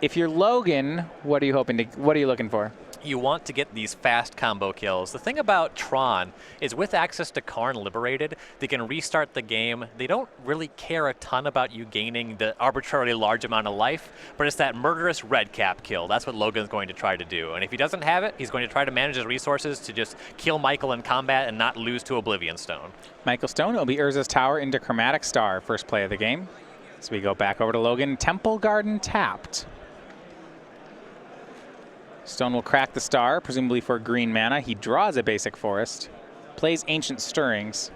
If you're Logan, what are you looking for? You want to get these fast combo kills. The thing about Tron is with access to Karn Liberated, they can restart the game. They don't really care a ton about you gaining the arbitrarily large amount of life, but it's that murderous red cap kill. That's what Logan's going to try to do. And if he doesn't have it, he's going to try to manage his resources to just kill Michael in combat and not lose to Oblivion Stone. Michael Stone will be Urza's Tower into Chromatic Star, first play of the game. So we go back over to Logan. Temple Garden tapped. Stone will crack the star, presumably for green mana. He draws a basic forest, plays Ancient Stirrings.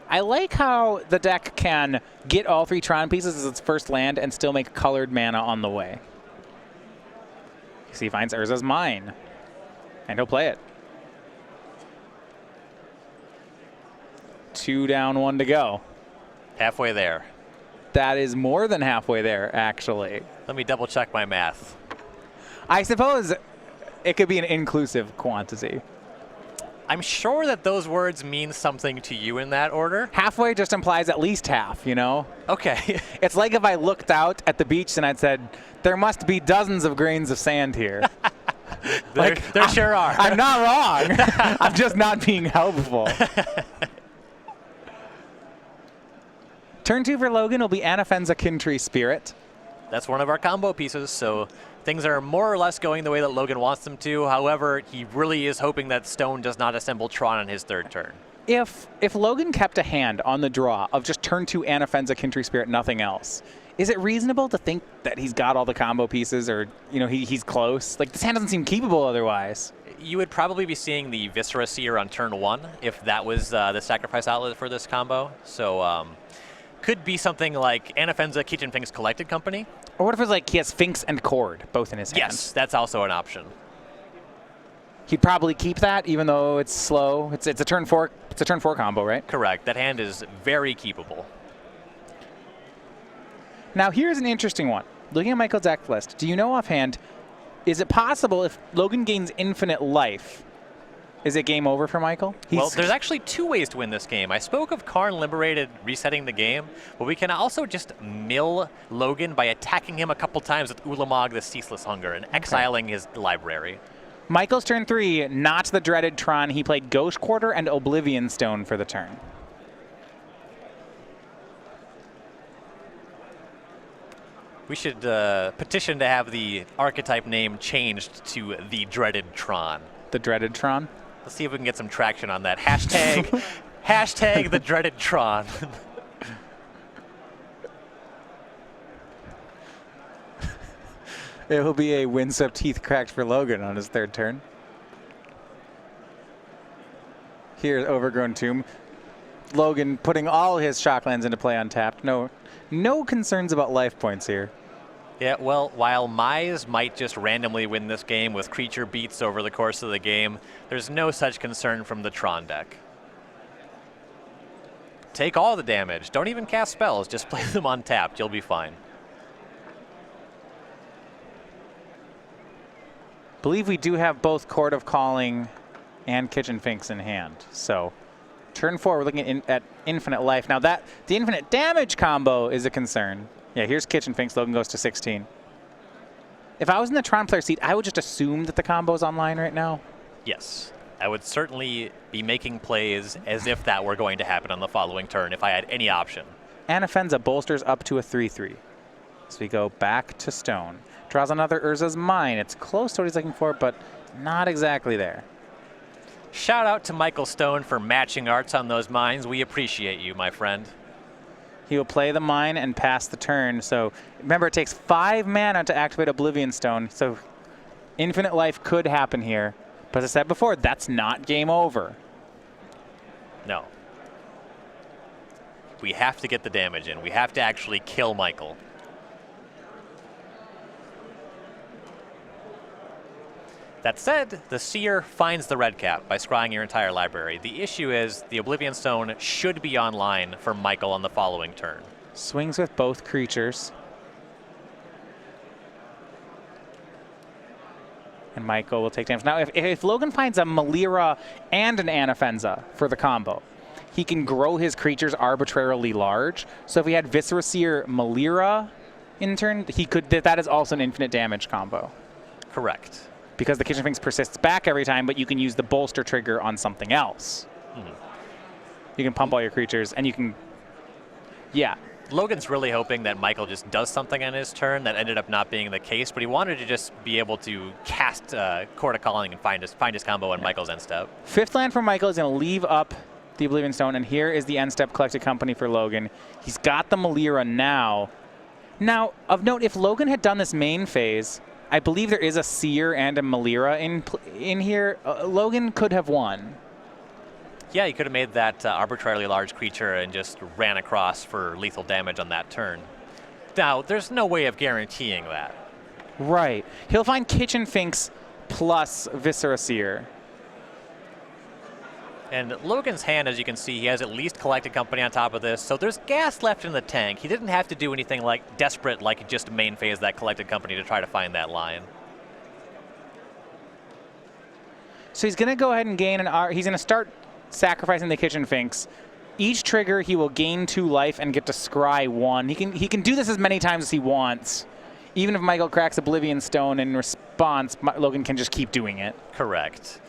I like how the deck can get all 3 Tron pieces as its first land and still make colored mana on the way. So he finds Urza's Mine, and he'll play it. 2 down, 1 to go. Halfway there. That is more than halfway there, actually. Let me double check my math. I suppose it could be an inclusive quantity. I'm sure that those words mean something to you in that order. Halfway just implies at least half, you know? Okay. It's like if I looked out at the beach and I'd said, there must be dozens of grains of sand here. there sure are. I'm not wrong. I'm just not being helpful. Turn 2 for Logan will be Anafenza Kintree Spirit. That's one of our combo pieces, so things are more or less going the way that Logan wants them to. However, he really is hoping that Stone does not assemble Tron on his 3rd turn. If Logan kept a hand on the draw of just turn 2 Anafenza Kintree Spirit, nothing else, is it reasonable to think that he's got all the combo pieces, or he's close? Like, this hand doesn't seem keepable otherwise. You would probably be seeing the Viscera Seer on turn 1 if that was the sacrifice outlet for this combo. So could be something like Anafenza Kitchen Finks Collected Company. Or what if it's like he has Finks and Cord both in his hand? Yes, that's also an option. He'd probably keep that even though it's slow. It's a turn 4. It's a turn 4 combo, right? Correct. That hand is very keepable. Now here's an interesting one. Looking at Michael's deck list, do you know offhand, is it possible if Logan gains infinite life, is it game over for Michael? Well, there's actually 2 ways to win this game. I spoke of Karn Liberated resetting the game, but we can also just mill Logan by attacking him a couple times with Ulamog the Ceaseless Hunger and exiling his library. Michael's turn 3, not the dreaded Tron. He played Ghost Quarter and Oblivion Stone for the turn. We should petition to have the archetype name changed to the dreaded Tron. The dreaded Tron? Let's see if we can get some traction on that. Hashtag the dreaded Tron. It will be a Windswept Teeth cracked for Logan on his 3rd turn. Here's Overgrown Tomb. Logan putting all his Shocklands into play untapped. No concerns about life points here. Yeah, well, while Mize might just randomly win this game with creature beats over the course of the game, there's no such concern from the Tron deck. Take all the damage. Don't even cast spells. Just play them untapped. You'll be fine. Believe we do have both Court of Calling and Kitchen Finks in hand. So turn 4, we're looking at infinite life. Now the infinite damage combo is a concern. Yeah, here's Kitchen Finks. Logan goes to 16. If I was in the Tron player seat, I would just assume that the combo's online right now. Yes. I would certainly be making plays as if that were going to happen on the following turn if I had any option. Anafenza bolsters up to a 3/3. So we go back to Stone. Draws another Urza's Mine. It's close to what he's looking for, but not exactly there. Shout out to Michael Stone for matching arts on those mines. We appreciate you, my friend. He will play the mine and pass the turn. So remember, it takes 5 mana to activate Oblivion Stone. So infinite life could happen here. But as I said before, that's not game over. No. We have to get the damage in. We have to actually kill Michael. That said, the Seer finds the red cap by scrying your entire library. The issue is the Oblivion Stone should be online for Michael on the following turn. Swings with both creatures. And Michael will take damage. Now, if Logan finds a Malira and an Anafenza for the combo, he can grow his creatures arbitrarily large. So if we had Viscera Seer Malira in turn, he could. That is also an infinite damage combo. Correct. Because the Kitchen Finks persists back every time, but you can use the bolster trigger on something else. You can pump all your creatures, and you can... Yeah. Logan's really hoping that Michael just does something on his turn. That ended up not being the case, but he wanted to just be able to cast Court of Calling and find his combo on Michael's end step. 5th land for Michael is going to leave up the Oblivion Stone, and here is the end step Collected Company for Logan. He's got the Melira now. Now, of note, if Logan had done this main phase, I believe there is a Seer and a Melira in here. Logan could have won. Yeah, he could have made that arbitrarily large creature and just ran across for lethal damage on that turn. Now, there's no way of guaranteeing that. Right. He'll find Kitchen Finks plus Viscera Seer. And Logan's hand, as you can see, he has at least Collected Company on top of this, so there's gas left in the tank. He didn't have to do anything like desperate, like just main phase that Collected Company to try to find that line. So he's going to go ahead and gain he's going to start sacrificing the Kitchen Finks. Each trigger, he will gain 2 life and get to scry 1. He can do this as many times as he wants. Even if Michael cracks Oblivion Stone in response, Logan can just keep doing it. Correct.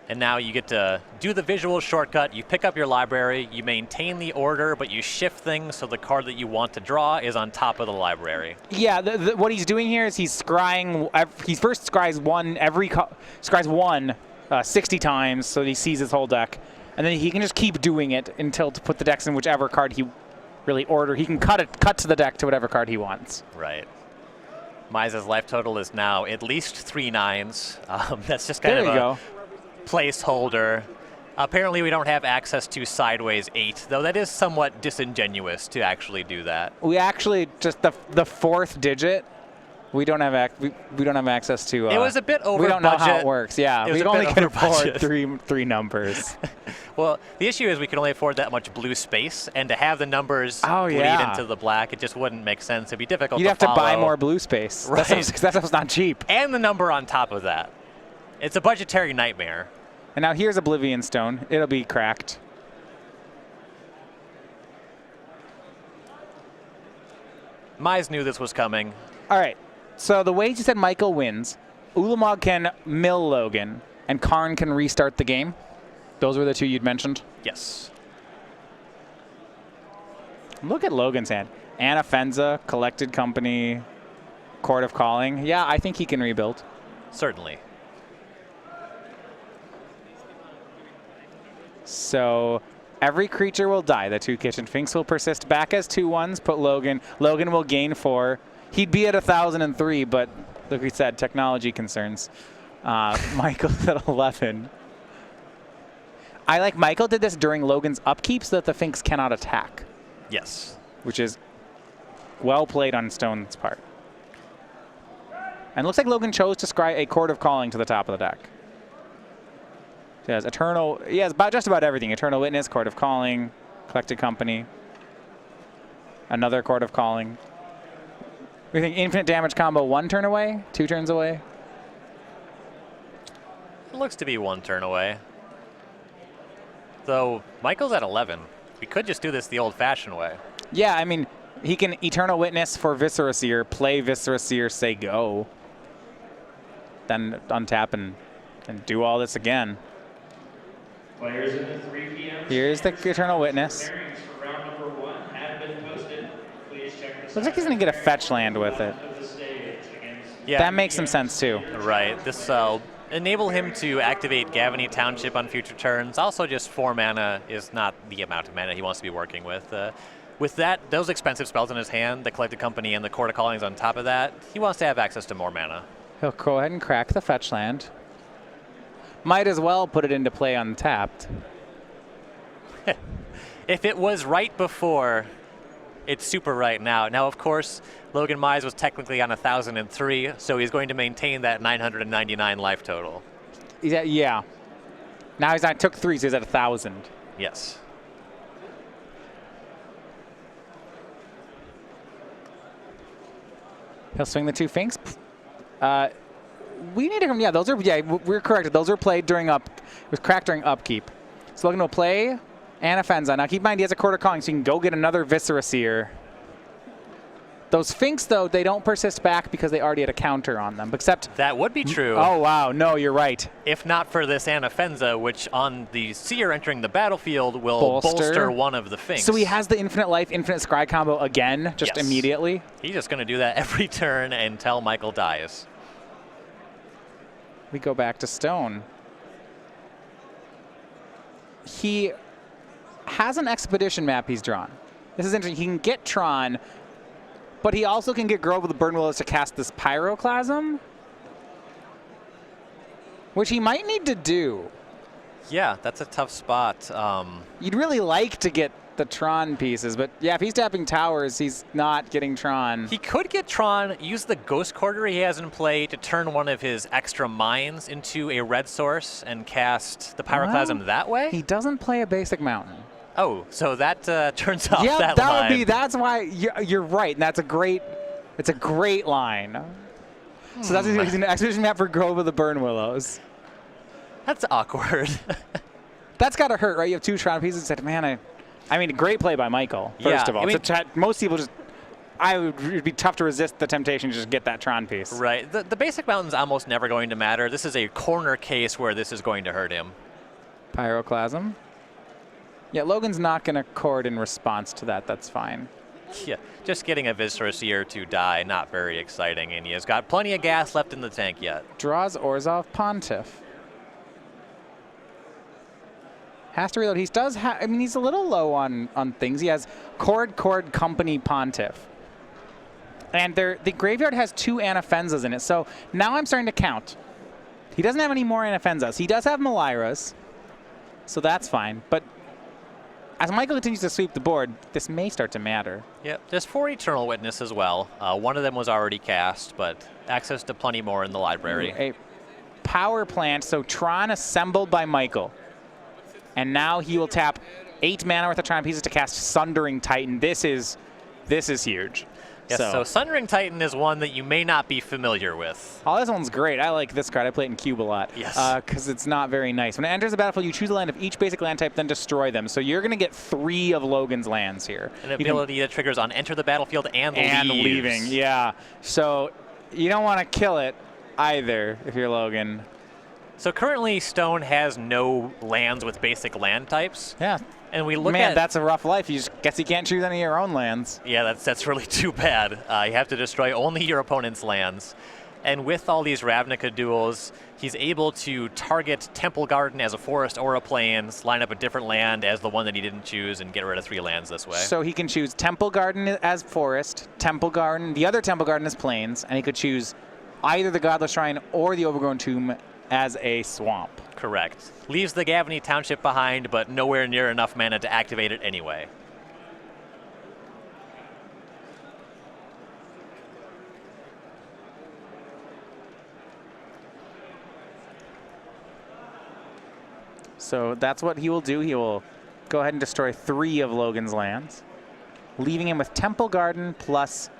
And now you get to do the visual shortcut. You pick up your library, you maintain the order, but you shift things so the card that you want to draw is on top of the library. Yeah, what he's doing here is he's scrying. He first scries one 60 times, so he sees his whole deck, and then he can just keep doing it until to put the decks in whichever card he really order. He can cut to the deck to whatever card he wants. Right. Mize's life total is now at least 3 9s. That's just kind of a placeholder. Apparently we don't have access to Sideways 8, though that is somewhat disingenuous to actually do that. We actually just the 4th digit. We don't have access to. It was a bit over. We don't know budget. how it works. Yeah, we only can afford three numbers. Well, the issue is we can only afford that much blue space, and to have the numbers bleed into the black, it just wouldn't make sense. It'd be difficult. You'd to have to buy more blue space. Right. That stuff's not cheap. And the number on top of that. It's a budgetary nightmare. And now here's Oblivion Stone. It'll be cracked. Mize knew this was coming. All right. So the way you said Michael wins, Ulamog can mill Logan, and Karn can restart the game. Those were the 2 you'd mentioned? Yes. Look at Logan's hand. Anafenza, Collected Company, Court of Calling. Yeah, I think he can rebuild. Certainly. So every creature will die. The 2 Kitchen Finks will persist back as 2/1s. Put Logan. Logan will gain 4. He'd be at 1,003, but like we said, technology concerns. Michael's at 11. I like Michael did this during Logan's upkeep so that the Finks cannot attack. Yes. Which is well played on Stone's part. And it looks like Logan chose to scry a Court of Calling to the top of the deck. He has Eternal. He has just about everything. Eternal Witness, Court of Calling, Collected Company, another Court of Calling. We think infinite damage combo 1 turn away, 2 turns away. It looks to be 1 turn away. Though Michael's at 11. We could just do this the old-fashioned way. Yeah, I mean, he can Eternal Witness for Viscera Seer, play Viscera Seer, say go, then untap and do all this again. Players in the 3 p.m. Here's the Eternal Witness. For round number 1 have been posted. Please check the Looks like he's going to get a fetch land with it. Yeah. That makes some sense too. Right. This enable him to activate Gavany Township on future turns. Also, just 4 mana is not the amount of mana he wants to be working with. With those expensive spells in his hand, the Collected Company and the Court of Callings on top of that, he wants to have access to more mana. He'll go ahead and crack the fetch land. Might as well put it into play untapped. If it was right before, it's super right now. Now, of course, Logan Mize was technically on 1,003, so he's going to maintain that 999 life total. Yeah. Now he's not took 3, so he's at 1,000. Yes. He'll swing the 2 Finks. We need to, yeah, those are, yeah, we're correct. Those are played during it was cracked during upkeep. So Logan will play Anafenza. Now keep in mind he has a Court of Calling, so you can go get another Viscera Seer. Those Finks, though, they don't persist back because they already had a counter on them, except... That would be true. Oh, wow. No, you're right. If not for this Anafenza, which on the Seer entering the battlefield will bolster one of the Finks. So he has the infinite life, infinite scry combo again, just immediately? He's just going to do that every turn until Michael dies. We go back to Stone. He has an expedition map he's drawn. This is interesting. He can get Tron, but he also can get Grove of the Burn Willows to cast this Pyroclasm, which he might need to do. Yeah, that's a tough spot. You'd really like to get the Tron pieces, but yeah, if he's tapping towers, he's not getting Tron. He could get Tron, use the Ghost Quarter he has in play to turn one of his extra mines into a red source and cast the Pyroclasm that way. He doesn't play a basic mountain. Oh, so that turns off yeah, that that line. would be. That's why you're right, and that's a great. It's a great line. So that's he's an expedition map for Grove of the Burn Willows. That's awkward. That's got to hurt, right? You have 2 Tron pieces. Said, man, I mean, great play by Michael. First of all, most people just. It'd be tough to resist the temptation to just get that Tron piece. Right. The basic mountain's almost never going to matter. This is a corner case where this is going to hurt him. Pyroclasm. Yeah, Logan's not going to chord in response to that. That's fine. Yeah, just getting a Viscera Seer to die, not very exciting, and he has got plenty of gas left in the tank yet. Draws Orzhov Pontiff. Has to reload. He does have, I mean, he's a little low on things. He has Chord, Company, Pontiff. And the graveyard has 2 Anafenzas in it. So now I'm starting to count. He doesn't have any more Anafenzas. He does have Malairas. So that's fine. But as Michael continues to sweep the board, this may start to matter. Yep, there's 4 Eternal Witness as well. One of them was already cast, but access to plenty more in the library. A power plant, so Tron assembled by Michael. And now he will tap 8 mana worth of Tron pieces to cast Sundering Titan. This is huge. Yes, so Sundering Titan is one that you may not be familiar with. Oh, this one's great. I like this card. I play it in Cube a lot. Yes. Because it's not very nice. When it enters the battlefield, you choose a land of each basic land type, then destroy them. So you're going to get 3 of Logan's lands here. An ability that triggers on enter the battlefield and leaving. Yeah. So you don't want to kill it either if you're Logan. So currently, Stone has no lands with basic land types. Yeah. And we look Man, that's a rough life. You guess you can't choose any of your own lands. Yeah, that's really too bad. You have to destroy only your opponent's lands. And with all these Ravnica duels, he's able to target Temple Garden as a forest or a plains, line up a different land as the one that he didn't choose, and get rid of 3 lands this way. So he can choose Temple Garden as forest, Temple Garden, the other Temple Garden as plains, and he could choose either the Godless Shrine or the Overgrown Tomb as a swamp. Correct. Leaves the Gavany Township behind, but nowhere near enough mana to activate it anyway. So that's what he will do. He will go ahead and destroy 3 of Logan's lands, leaving him with Temple Garden plus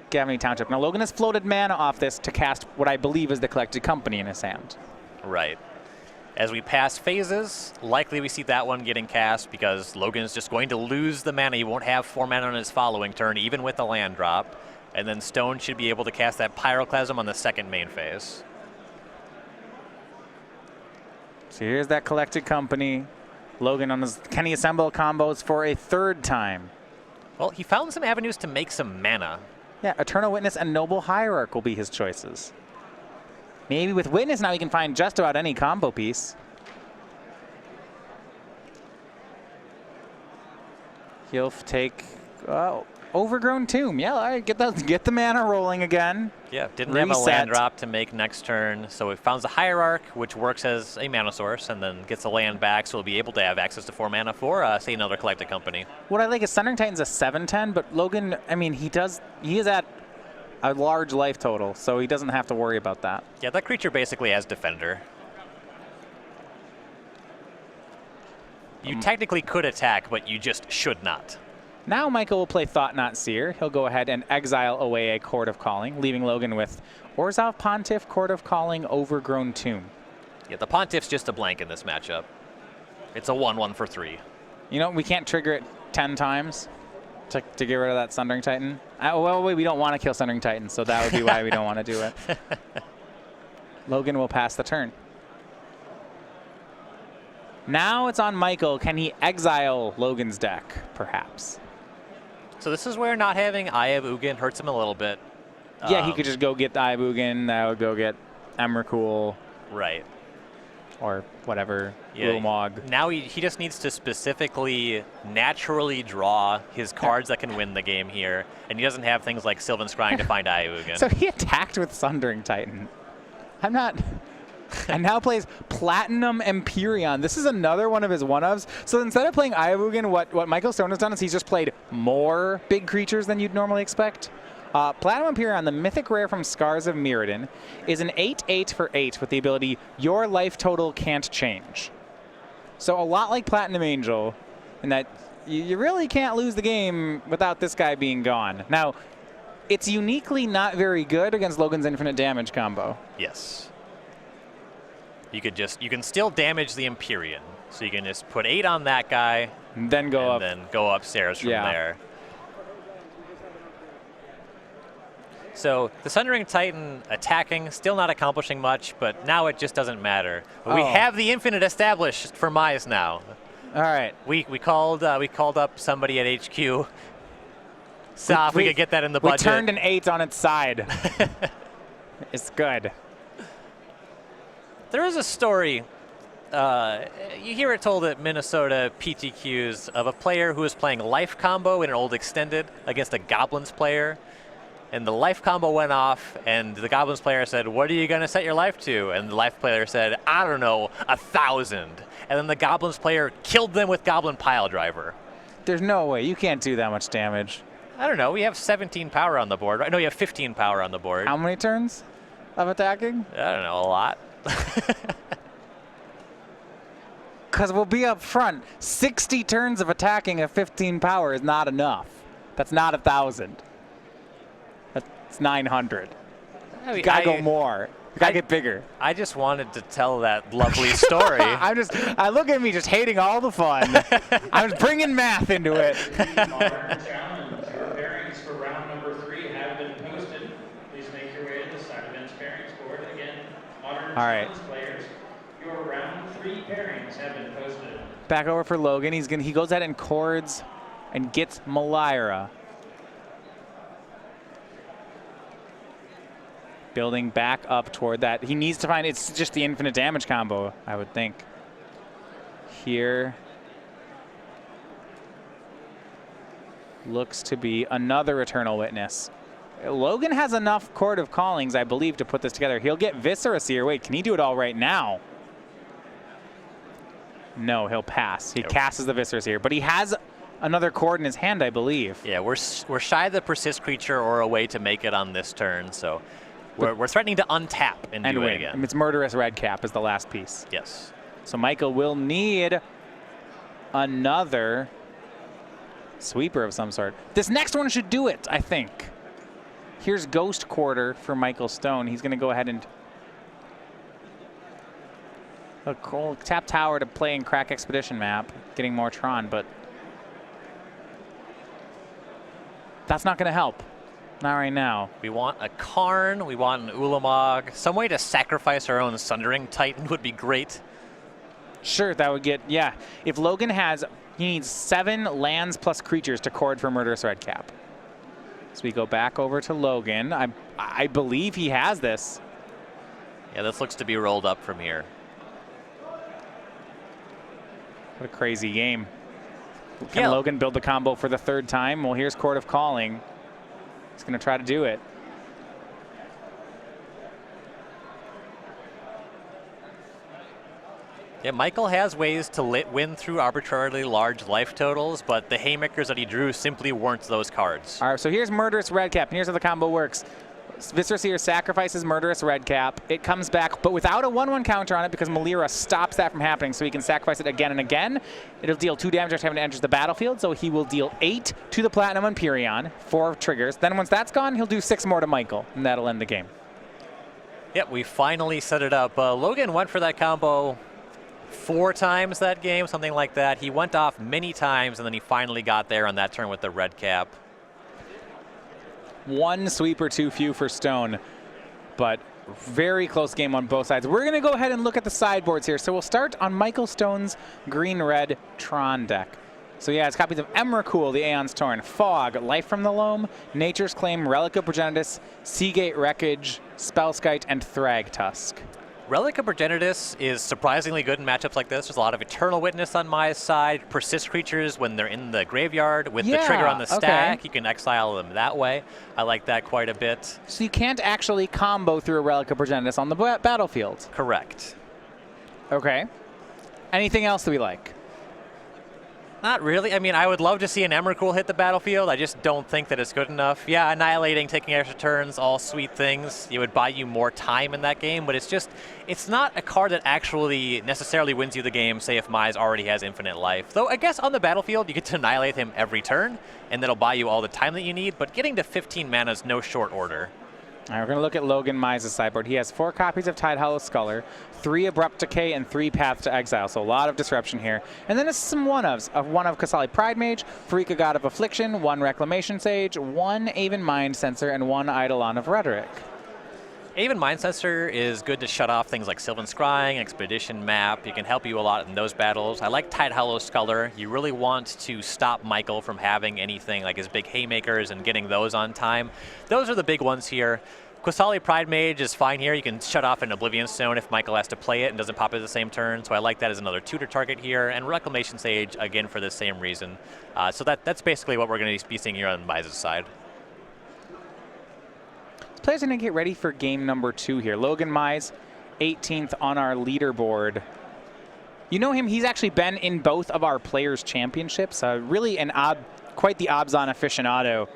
Gavany Township. Now, Logan has floated mana off this to cast what I believe is the Collected Company in his hand. Right. As we pass phases, likely we see that one getting cast because Logan's just going to lose the mana. He won't have 4 mana on his following turn, even with the land drop. And then Stone should be able to cast that Pyroclasm on the 2nd main phase. So here's that Collected Company. Logan on his, can he assemble combos for a 3rd time? Well, he found some avenues to make some mana. Yeah, Eternal Witness and Noble Hierarch will be his choices. Maybe with Witness now he can find just about any combo piece. He'll take Overgrown Tomb. Yeah, all right, get the mana rolling again. Yeah, didn't have a land drop to make next turn, so it founds a Hierarch, which works as a mana source, and then gets the land back, so he'll be able to have access to 4 mana for, say, another Collected Company. What I like is Sundering Titan's a 7/10, but Logan, I mean, he is at a large life total, so he doesn't have to worry about that. Yeah, that creature basically has Defender. You technically could attack, but you just should not. Now Michael will play Thought Not Seer. He'll go ahead and exile away a Chord of Calling, leaving Logan with Orzhov Pontiff, Chord of Calling, Overgrown Tomb. Yeah, the Pontiff's just a blank in this matchup. It's a 1/1 for 3. You know, we can't trigger it 10 times. to get rid of that Sundering Titan. Well, we don't want to kill Sundering Titan, so that would be why we don't want to do it. Logan will pass the turn. Now it's on Michael. Can he exile Logan's deck, perhaps? So this is where not having Eye of Ugin hurts him a little bit. Yeah, he could just go get the Eye of Ugin. That would go get Emrakul. Right. Or whatever, Yeah, Ulamog. now he just needs to specifically naturally draw his cards that can win the game here, and he doesn't have things like Sylvan Scrying to find Eye of Ugin. So he attacked with Sundering Titan. I'm not... and now plays Platinum Empyrean. This is another one of his one-ofs. So instead of playing Eye of Ugin, what Michael Stone has done is he's just played more big creatures than you'd normally expect. Platinum Empyrean, the mythic rare from Scars of Mirrodin, is an 8/8 for 8 with the ability your life total can't change. So a lot like Platinum Angel, in that you really can't lose the game without this guy being gone. Now, it's uniquely not very good against Logan's infinite damage combo. Yes. You can still damage the Empyrean. So you can just put 8 on that guy, and then go up. And then go upstairs from there. So the Sundering Titan attacking, still not accomplishing much, but now it just doesn't matter. But we have the infinite established for Mize now. All right. We called up somebody at HQ. Saw if we could get that in the budget. We turned an 8 on its side. It's good. There is a story. You hear it told at Minnesota PTQs of a player who was playing life combo in an old extended against a Goblins player. And the life combo went off, and the Goblins player said, "What are you going to set your life to?" And the life player said, "I don't know, 1,000." And then the Goblins player killed them with Goblin Pile Driver. There's no way. You can't do that much damage. I don't know. We have 17 power on the board. Right? No, you have 15 power on the board. How many turns of attacking? I don't know, a lot. Because we'll be up front. 60 turns of attacking at 15 power is not enough. That's not 1,000. That's 900. You gotta go more. You gotta get bigger. I just wanted to tell that lovely story. I look at me just hating all the fun. I'm just bringing math into it. Modern Challenge. Your pairings for round number 3 have been posted. Please make your way to the side events pairings board. Again, Modern Challenge players, your round 3 pairings have been posted. Back over for Logan. He goes ahead and chords and gets Malira. Building back up toward that. He needs to find, it's just the infinite damage combo, I would think. Here looks to be another Eternal Witness. Logan has enough Chord of Callings, I believe, to put this together. He'll get Viscera Seer. Wait, can he do it all right now? No, he'll pass. He casts the Viscera Seer, but he has another chord in his hand, I believe. Yeah, we're shy of the Persist creature or a way to make it on this turn, so we're threatening to untap and do win. it again. It's Murderous Redcap is the last piece. Yes. So Michael will need another sweeper of some sort. This next one should do it, I think. Here's Ghost Quarter for Michael Stone. He's going to go ahead and tap tower to play in Crack Expedition map, getting more Tron, but that's not going to help. Not right now. We want a Karn, we want an Ulamog. Some way to sacrifice our own Sundering Titan would be great. Sure, that would get, yeah. If Logan has, he needs 7 lands plus creatures to chord for Murderous Redcap. So we go back over to Logan. I believe he has this. Yeah, this looks to be rolled up from here. What a crazy game. Can Logan build the combo for the 3rd time? Well, here's Chord of Calling. He's going to try to do it. Yeah, Michael has ways to win through arbitrarily large life totals, but the haymakers that he drew simply weren't those cards. All right, so here's Murderous Redcap, and here's how the combo works. Viscera Seer sacrifices Murderous Redcap. It comes back, but without a 1/1 counter on it because Malira stops that from happening, so he can sacrifice it again and again. It'll deal 2 damage every time it enters the battlefield, so he will deal 8 to the Platinum Empyrean, 4 triggers. Then once that's gone, he'll do 6 more to Michael, and that'll end the game. Yep, we finally set it up. Logan went for that combo 4 times that game, something like that. He went off many times, and then he finally got there on that turn with the red cap. One sweeper too few for Stone, but very close game on both sides. We're going to go ahead and look at the sideboards here. So we'll start on Michael Stone's green-red Tron deck. So yeah, it's copies of Emrakul, the Aeon's Torn, Fog, Life from the Loam, Nature's Claim, Relic of Progenitus, Seagate Wreckage, Spellskite, and Thragtusk. Relic of Progenitus is surprisingly good in matchups like this. There's a lot of Eternal Witness on my side, persist creatures when they're in the graveyard. With the trigger on the stack, you can exile them that way. I like that quite a bit. So you can't actually combo through a Relic of Progenitus on the battlefield. Correct. Okay. Anything else that we like? Not really. I mean, I would love to see an Emrakul hit the battlefield. I just don't think that it's good enough. Yeah, annihilating, taking extra turns, all sweet things. It would buy you more time in that game, but it's not a card that actually necessarily wins you the game, say if Mize already has infinite life. Though I guess on the battlefield, you get to annihilate him every turn, and that'll buy you all the time that you need, but getting to 15 mana is no short order. All right, we're going to look at Logan Mize's sideboard. He has 4 copies of Tidehollow Sculler, 3 Abrupt Decay, and 3 Path to Exile, so a lot of disruption here. And then it's some one-ofs, one of Kasali Pridemage, Pharika God of Affliction, 1 Reclamation Sage, 1 Aven Mind Sensor, and 1 Eidolon of Rhetoric. Aven Mind Sensor is good to shut off things like Sylvan Scrying, Expedition Map. It can help you a lot in those battles. I like Tidehollow Sculler. You really want to stop Michael from having anything like his big haymakers and getting those on time. Those are the big ones here. Qasali Pridemage is fine here. You can shut off an Oblivion Stone if Michael has to play it and doesn't pop it at the same turn. So I like that as another tutor target here. And Reclamation Sage, again, for the same reason. So that's basically what we're going to be seeing here on Mize's side. Players are going to get ready for game number 2 here. Logan Mize, 18th on our leaderboard. You know him, he's actually been in both of our Players' Championships. Really quite the Obzon aficionado,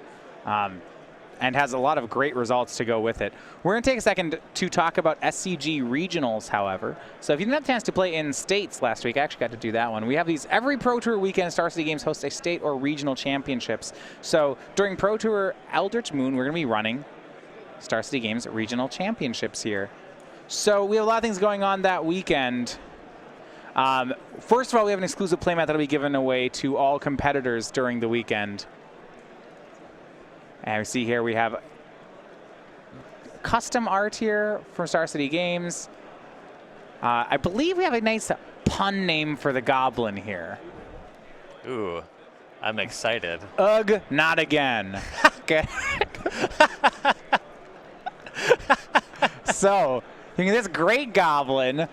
and has a lot of great results to go with it. We're going to take a second to talk about SCG Regionals, however. So if you didn't have a chance to play in states last week, I actually got to do that one. We have these every Pro Tour weekend. Star City Games hosts a state or regional championships. So during Pro Tour Eldritch Moon, we're going to be running Star City Games Regional Championships here. So we have a lot of things going on that weekend. First of all, we have an exclusive playmat that will be given away to all competitors during the weekend. And we see here we have custom art here from Star City Games. I believe we have a nice pun name for the goblin here. Ooh, I'm excited. Ugh, not again. Okay. So, you can get this great goblin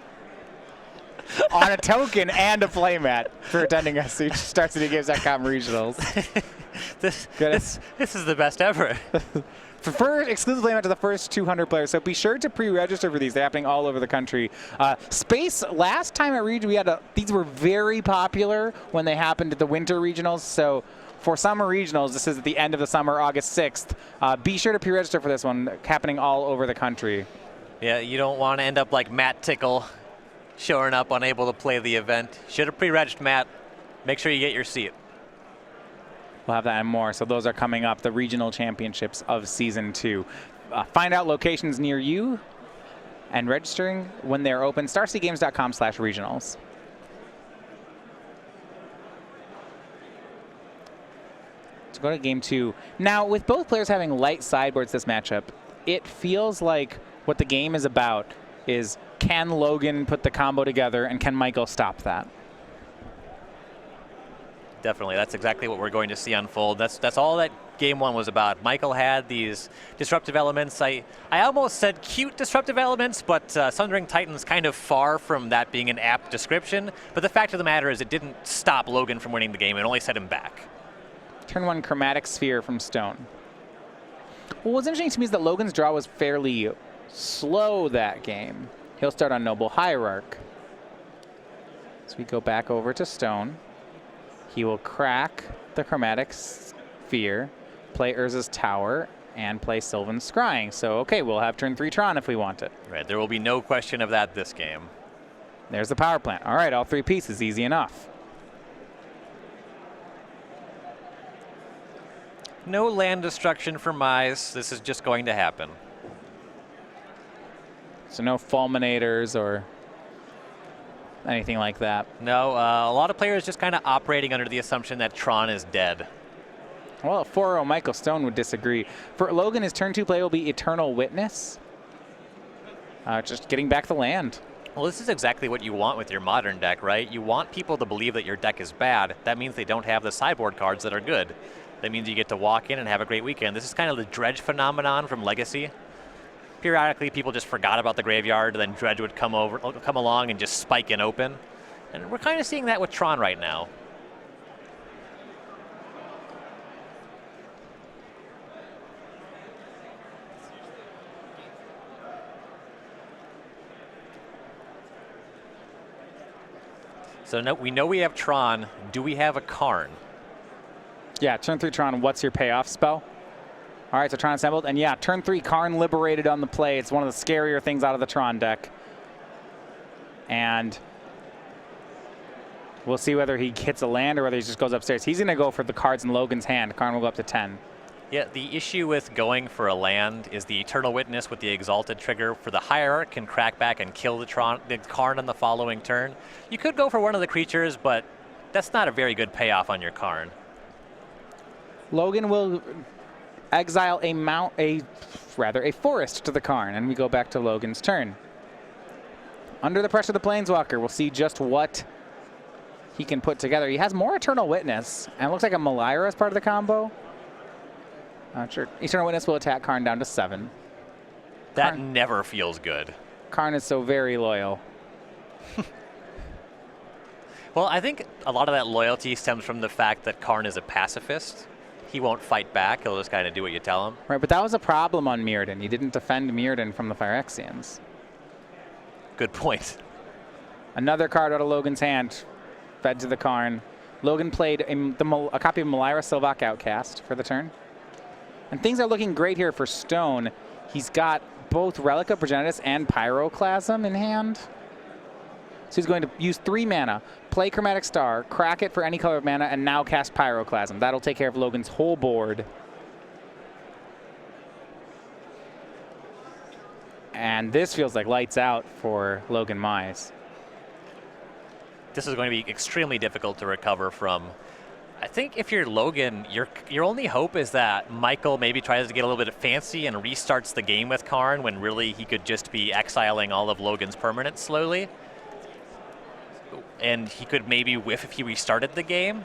on a token and a playmat for attending StarCityGames.com regionals. This is the best ever. For exclusive playmat to the first 200 players, so be sure to pre-register for these. They're happening all over the country. Space, last time at Region, these were very popular when they happened at the winter regionals, so for summer regionals, this is at the end of the summer, August 6th. Be sure to pre-register for this one, happening all over the country. Yeah, you don't want to end up like Matt Tickle, showing up unable to play the event. Should have pre-registered, Matt. Make sure you get your seat. We'll have that and more. So those are coming up, the regional championships of Season 2. Find out locations near you and registering when they're open. StarCityGames.com/regionals. So go to game 2. Now, with both players having light sideboards this matchup, it feels like what the game is about is, can Logan put the combo together and can Michael stop that? Definitely, that's exactly what we're going to see unfold. That's all that game 1 was about. Michael had these disruptive elements. I almost said cute disruptive elements, but Sundering Titan's kind of far from that being an apt description. But the fact of the matter is it didn't stop Logan from winning the game. It only set him back. Turn 1 Chromatic Sphere from Stone. Well, what's interesting to me is that Logan's draw was fairly slow that game. He'll start on Noble Hierarch. So we go back over to Stone. He will crack the Chromatic Sphere, play Urza's Tower, and play Sylvan Scrying. So, okay, we'll have turn 3 Tron if we want it. Right, there will be no question of that this game. There's the power plant. All right, all 3 pieces, easy enough. No land destruction for Mize. This is just going to happen. So no Fulminators or anything like that. No, a lot of players just kind of operating under the assumption that Tron is dead. Well, 4-0 Michael Stone would disagree. For Logan, his turn 2 play will be Eternal Witness. Just getting back the land. Well, this is exactly what you want with your modern deck, right? You want people to believe that your deck is bad. That means they don't have the sideboard cards that are good. That means you get to walk in and have a great weekend. This is kind of the Dredge phenomenon from Legacy. Periodically, people just forgot about the graveyard, then Dredge would come along and just spike and open. And we're kind of seeing that with Tron right now. So now we know we have Tron. Do we have a Karn? Yeah, turn 3 Tron, what's your payoff spell? All right, so Tron assembled. And yeah, turn 3 Karn liberated on the play. It's one of the scarier things out of the Tron deck. And we'll see whether he hits a land or whether he just goes upstairs. He's going to go for the cards in Logan's hand. Karn will go up to 10. Yeah, the issue with going for a land is the Eternal Witness with the Exalted trigger for the Hierarch can crack back and kill the Karn on the following turn. You could go for one of the creatures, but that's not a very good payoff on your Karn. Logan will exile a forest to the Karn, and we go back to Logan's turn. Under the pressure of the Planeswalker, we'll see just what he can put together. He has more Eternal Witness, and it looks like a Malira is part of the combo. Sure. Eternal Witness will attack Karn down to 7. That never feels good. Karn is so very loyal. Well, I think a lot of that loyalty stems from the fact that Karn is a pacifist. He won't fight back. He'll just kind of do what you tell him. Right, but that was a problem on Mirrodin. He didn't defend Mirrodin from the Phyrexians. Good point. Another card out of Logan's hand, fed to the Karn. Logan played a copy of Malira Sylvok Outcast for the turn. And things are looking great here for Stone. He's got both Relic of Progenitus and Pyroclasm in hand. So he's going to use 3 mana, play Chromatic Star, crack it for any color of mana, and now cast Pyroclasm. That'll take care of Logan's whole board. And this feels like lights out for Logan Mize. This is going to be extremely difficult to recover from. I think if you're Logan, your only hope is that Michael maybe tries to get a little bit fancy and restarts the game with Karn when really he could just be exiling all of Logan's permanents slowly. And he could maybe whiff if he restarted the game.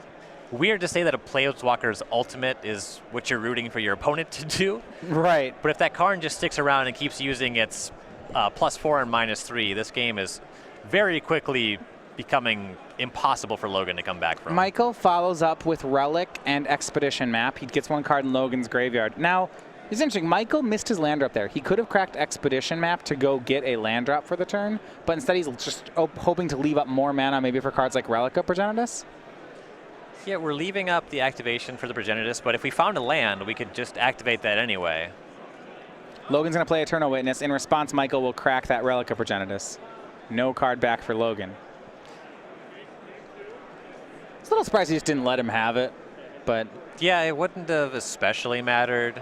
Weird to say that a Planeswalker's ultimate is what you're rooting for your opponent to do. Right. But if that Karn just sticks around and keeps using its +4 and -3, this game is very quickly becoming impossible for Logan to come back from. Michael follows up with Relic and Expedition Map. He gets 1 card in Logan's graveyard. Now, it's interesting. Michael missed his land drop there. He could have cracked Expedition Map to go get a land drop for the turn, but instead he's just hoping to leave up more mana maybe for cards like Relic of Progenitus. Yeah, we're leaving up the activation for the Progenitus, but if we found a land, we could just activate that anyway. Logan's going to play Eternal Witness. In response, Michael will crack that Relic of Progenitus. No card back for Logan. It's a little surprised he just didn't let him have it, but... Yeah, it wouldn't have especially mattered,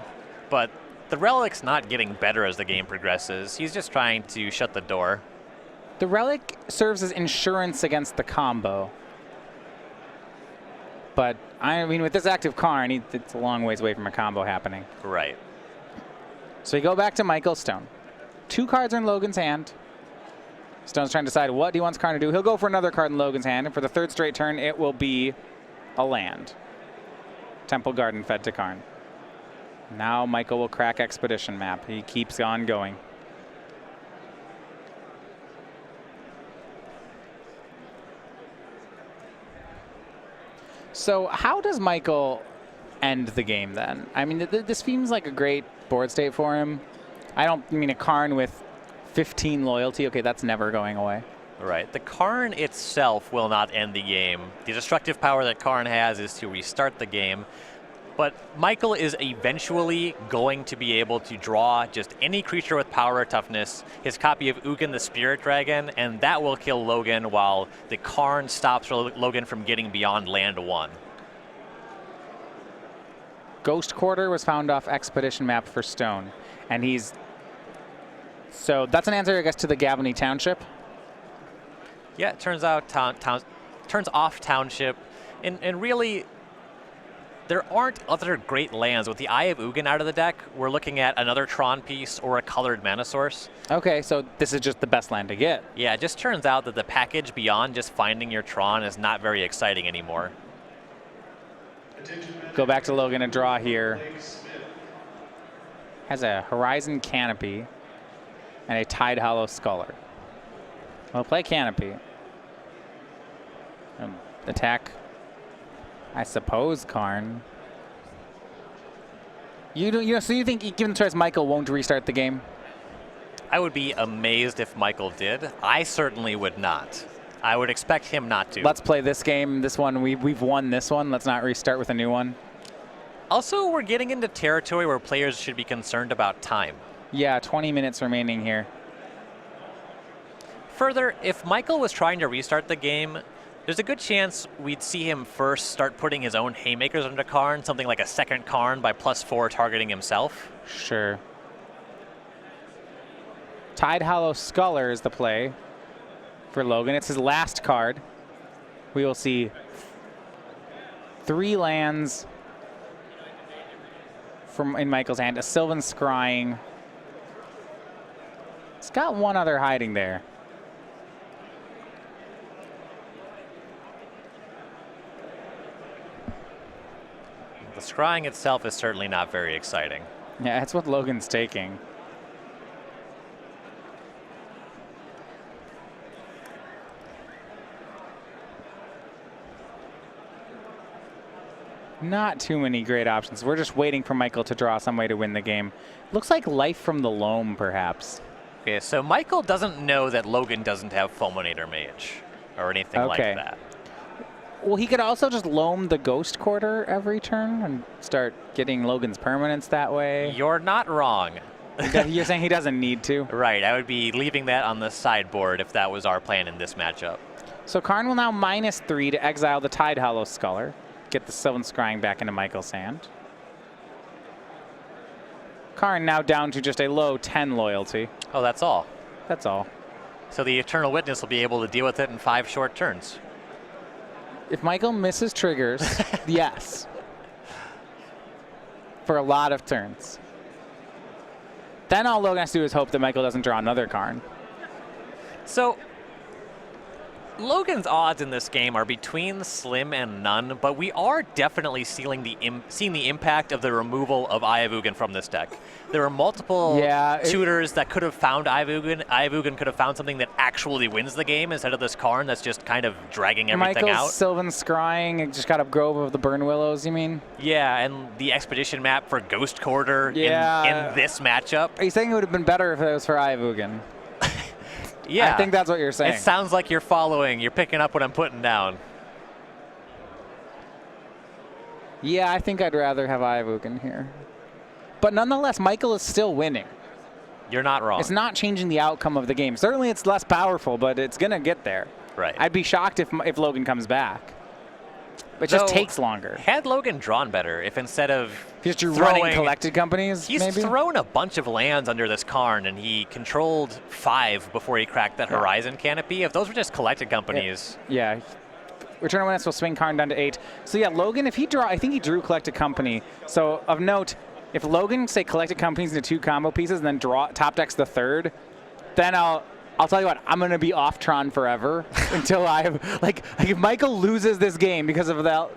but the Relic's not getting better as the game progresses. He's just trying to shut the door. The Relic serves as insurance against the combo. But, I mean, with this active Karn, it's a long ways away from a combo happening. Right. So we go back to Michael Stone. 2 cards are in Logan's hand. Stone's trying to decide what he wants Karn to do. He'll go for another card in Logan's hand, and for the 3rd straight turn, it will be a land. Temple Garden fed to Karn. Now Michael will crack Expedition Map. He keeps on going. So how does Michael end the game then? I mean, this seems like a great board state for him. I don't mean a Karn with 15 loyalty. Okay, that's never going away. Right. The Karn itself will not end the game. The destructive power that Karn has is to restart the game. But Michael is eventually going to be able to draw just any creature with power or toughness, his copy of Ugin the Spirit Dragon, and that will kill Logan while the Karn stops Logan from getting beyond land 1. Ghost Quarter was found off Expedition Map for Stone. And he's... So that's an answer, I guess, to the Gavony Township. Yeah, it turns out turns off Township, and really, there aren't other great lands. With the Eye of Ugin out of the deck, we're looking at another Tron piece or a colored mana source. Okay, so this is just the best land to get. Yeah, it just turns out that the package beyond just finding your Tron is not very exciting anymore. Go back to Logan and draw here. Has a Horizon Canopy and a Tide Hollow Sculler. We'll play Canopy. Attack, I suppose, Karn. So you think, given the choice, Michael won't restart the game? I would be amazed if Michael did. I certainly would not. I would expect him not to. Let's play this game. This one, we've won this one. Let's not restart with a new one. Also, we're getting into territory where players should be concerned about time. Yeah, 20 minutes remaining here. Further, if Michael was trying to restart the game, there's a good chance we'd see him first start putting his own haymakers under Karn, something like a second Karn by +4 targeting himself. Sure. Tide Hollow Sculler is the play for Logan. It's his last card. We will see 3 lands in Michael's hand. A Sylvan Scrying. It's got one other hiding there. The scrying itself is certainly not very exciting. Yeah, that's what Logan's taking. Not too many great options. We're just waiting for Michael to draw some way to win the game. Looks like Life from the Loam, perhaps. Okay, so Michael doesn't know that Logan doesn't have Fulminator Mage or anything like that. Well, he could also just loam the Ghost Quarter every turn and start getting Logan's permanents that way. You're not wrong. You're saying he doesn't need to? Right, I would be leaving that on the sideboard if that was our plan in this matchup. So Karn will now -3 to exile the Tide Hollow Sculler. Get the Sylvan Scrying back into Michael's hand. Karn now down to just a low 10 loyalty. Oh, that's all. That's all. So the Eternal Witness will be able to deal with it in 5 short turns. If Michael misses triggers, yes. For a lot of turns. Then all Logan has to do is hope that Michael doesn't draw another Karn. So Logan's odds in this game are between slim and none, but we are definitely seeing the impact of the removal of Eye of Ugin from this deck. There are multiple tutors that could have found Eye of Ugin. Eye of Ugin could have found something that actually wins the game instead of this Karn that's just kind of dragging everything Michael's out. Sylvan Scrying just got a Grove of the Burn Willows, you mean? Yeah, and the Expedition map for Ghost Quarter in this matchup. Are you saying it would have been better if it was for Eye of Ugin? Yeah. I think that's what you're saying. It sounds like you're following. You're picking up what I'm putting down. Yeah, I think I'd rather have Eye of Ugin here. But nonetheless, Michael is still winning. You're not wrong. It's not changing the outcome of the game. Certainly it's less powerful, but it's going to get there. Right. I'd be shocked if Logan comes back. It just takes longer. Had Logan drawn better, if instead of just running collected companies, he's maybe? thrown a bunch of lands under this Karn, and he controlled 5 before he cracked that Horizon Canopy. If those were just collected companies. Yeah. Return of Witness will swing Karn down to 8. So yeah, Logan, I think he drew collected company. So of note, if Logan, say, collected companies into 2 combo pieces and then top decks the 3rd, then I'll tell you what, I'm going to be off Tron forever until I have, like if Michael loses this game because of that,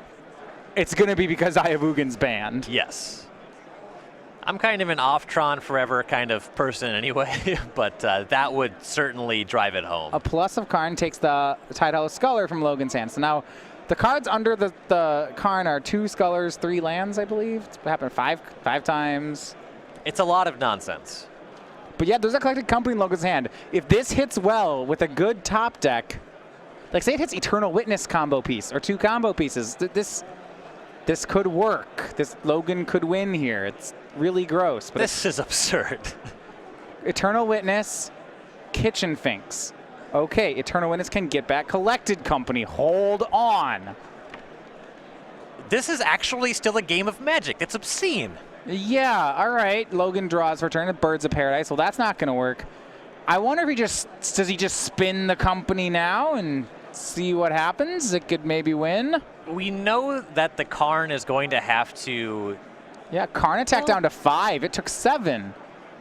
it's going to be because Eye of Ugin's banned. Yes. I'm kind of an off Tron forever kind of person anyway, but that would certainly drive it home. A plus of Karn takes the Tide Hollow Sculler from Logan's hand. So now the cards under the Karn are 2 Scullers, 3 lands, I believe. It's happened 5 times. It's a lot of nonsense. But yeah, there's a collected company in Logan's hand. If this hits well with a good top deck, like say it hits Eternal Witness combo piece or 2 combo pieces, this could work. This Logan could win here. It's really gross. But this is absurd. Eternal Witness, Kitchen Finks. Okay, Eternal Witness can get back collected company. Hold on. This is actually still a game of Magic. It's obscene. Yeah, all right. Logan draws for turn. Birds of Paradise. Well, that's not going to work. I wonder if does he just spin the company now and see what happens? It could maybe win. We know that the Karn is going to have to... Yeah, Karn attacked down to 5. It took 7.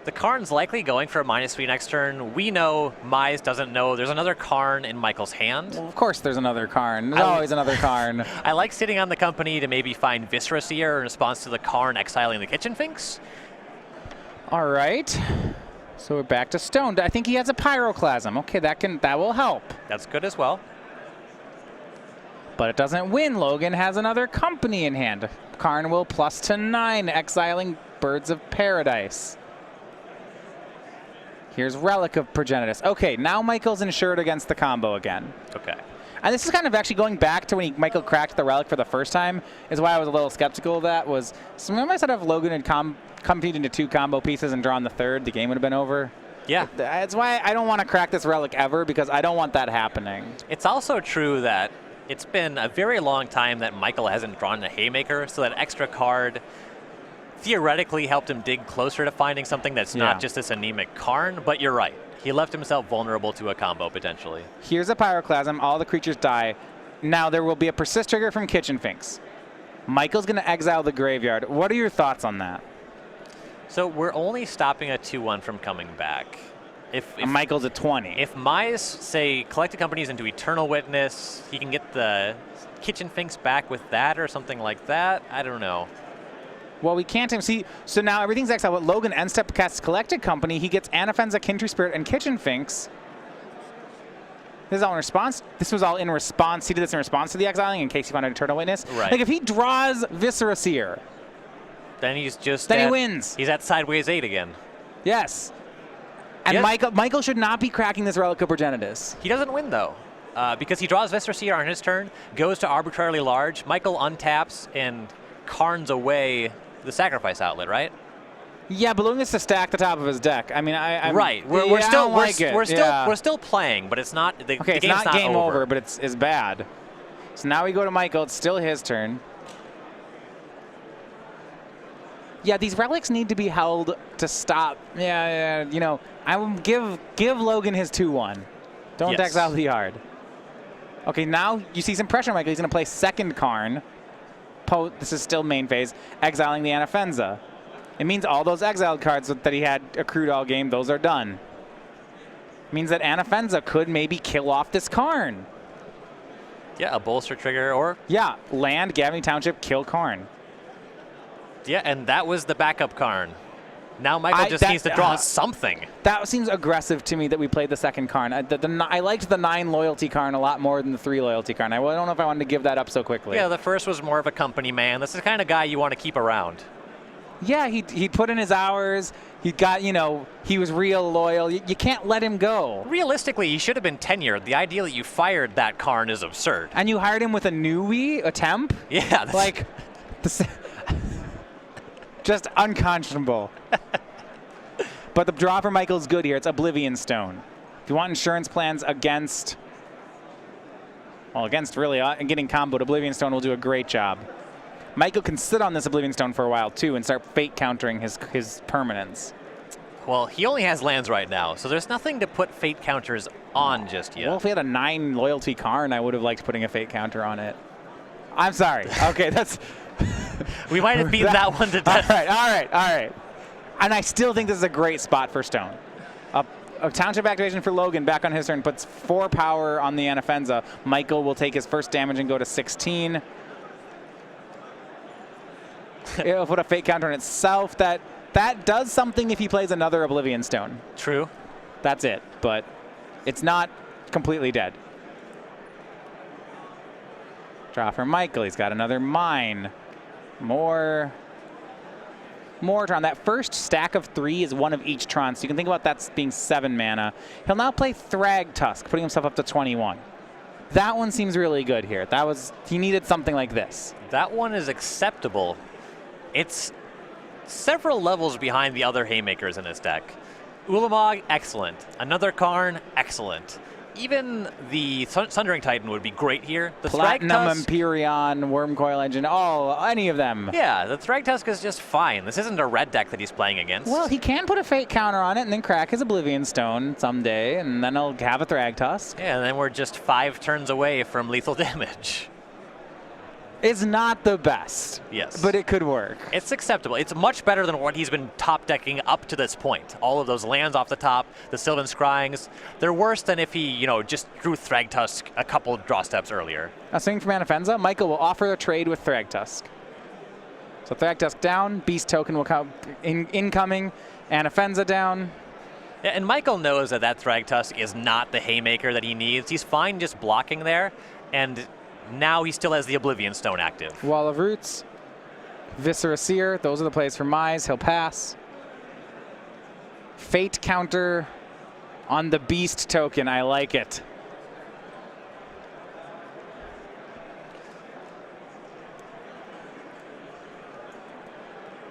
The Karn's likely going for a -3 next turn. We know Mize doesn't know. There's another Karn in Michael's hand. Well, of course there's another Karn. There's always another Karn. I like sitting on the company to maybe find Viscera Seer in response to the Karn exiling the Kitchen Finks. All right. So we're back to Stone. I think he has a Pyroclasm. Okay, that will help. That's good as well. But it doesn't win. Logan has another company in hand. Karn will +9, exiling Birds of Paradise. Here's Relic of Progenitus. Okay, now Michael's insured against the combo again. Okay. And this is kind of actually going back to when Michael cracked the Relic for the first time, is why I was a little skeptical of that. So remember I said if Logan had competed into 2 combo pieces and drawn the 3rd, the game would have been over? Yeah. That's why I don't want to crack this Relic ever, because I don't want that happening. It's also true that it's been a very long time that Michael hasn't drawn a Haymaker, so that extra card theoretically helped him dig closer to finding something that's not just this anemic Karn, but you're right. He left himself vulnerable to a combo, potentially. Here's a Pyroclasm. All the creatures die. Now there will be a Persist trigger from Kitchen Finks. Michael's going to exile the graveyard. What are your thoughts on that? So we're only stopping a 2-1 from coming back. If Michael's at 20. If Mize, say, collected companies into Eternal Witness, he can get the Kitchen Finks back with that or something like that. I don't know. Well, we can't see. So now everything's exiled. But Logan end-step casts Collected Company. He gets Anafenza, Kindred Spirit, and Kitchen Finks. This is all in response. This was all in response. He did this in response to the exiling in case he found an Eternal Witness. Right. Like if he draws Viscera Seer, then he's just he wins. He's at sideways 8 again. Yes. And Michael should not be cracking this Relic of Progenitus. He doesn't win though, because he draws Viscera Seer on his turn, goes to arbitrarily large. Michael untaps and Karns away the sacrifice outlet, right? Yeah, but Logan gets to stack the top of his deck. I mean, I'm right. We're still playing, but it's not the okay. The It's not game over, but it's bad. So now we go to Michael. It's still his turn. Yeah, these relics need to be held to stop. Yeah, you know, I will give Logan his 2-1. Don't exile the yard. Okay, now you see some pressure on Michael. He's going to play second Karn. This is still main phase, exiling the Anafenza. It means all those exiled cards that he had accrued all game, those are done. It means that Anafenza could maybe kill off this Karn. Yeah, a bolster trigger or... Yeah, land, Gavin Township, kill Karn. Yeah, and that was the backup Karn. Now Michael just needs to draw something. That seems aggressive to me that we played the second Karn. I liked the 9 loyalty Karn a lot more than the 3 loyalty Karn. I don't know if I wanted to give that up so quickly. Yeah, the first was more of a company man. That's the kind of guy you want to keep around. Yeah, he put in his hours. He got, he was real loyal. You can't let him go. Realistically, he should have been tenured. The idea that you fired that Karn is absurd. And you hired him with a temp? Yeah. Like, just unconscionable. But the draw for Michael's good here. It's Oblivion Stone. If you want insurance plans against really getting comboed, Oblivion Stone will do a great job. Michael can sit on this Oblivion Stone for a while, too, and start fate countering his permanents. Well, he only has lands right now, so there's nothing to put fate counters on just yet. Well, if he had a 9 loyalty Karn, I would have liked putting a fate counter on it. I'm sorry. Okay, that's... We might have beaten that one to death. All right. And I still think this is a great spot for Stone. A Township activation for Logan back on his turn puts 4 power on the Anafenza. Michael will take his first damage and go to 16. It'll put a fate counter on itself. That does something if he plays another Oblivion Stone. True. That's it, but it's not completely dead. Draw for Michael. He's got another mine. More Tron. That first stack of 3 is 1 of each Tron, so you can think about that being 7 mana. He'll now play Thrag Tusk, putting himself up to 21. That one seems really good here. He needed something like this. That one is acceptable. It's several levels behind the other Haymakers in his deck. Ulamog, excellent. Another Karn, excellent. even the Sundering Titan would be great here. The Platinum Thragtusk, Empyrean, Worm Coil Engine, any of them. yeah, the Thragtusk is just fine. This isn't a red deck that he's playing against. Well, he can put a Fate counter on it and then crack his Oblivion Stone someday, and then he'll have a Thragtusk. Yeah, and then we're just 5 turns away from lethal damage. It's not the best. Yes. But it could work. It's acceptable. It's much better than what he's been top decking up to this point. All of those lands off the top, the Sylvan Scryings, they're worse than if he, just drew Thragtusk a couple draw steps earlier. Now, swinging from Anafenza, Michael will offer a trade with Thragtusk. So Thragtusk down, Beast Token will come incoming, Anafenza down. Yeah, and Michael knows that Thragtusk is not the haymaker that he needs. He's fine just blocking there, and now he still has the Oblivion Stone active. Wall of Roots, Viscera Seer, those are the plays for Mize. He'll pass. Fate counter on the Beast token. I like it.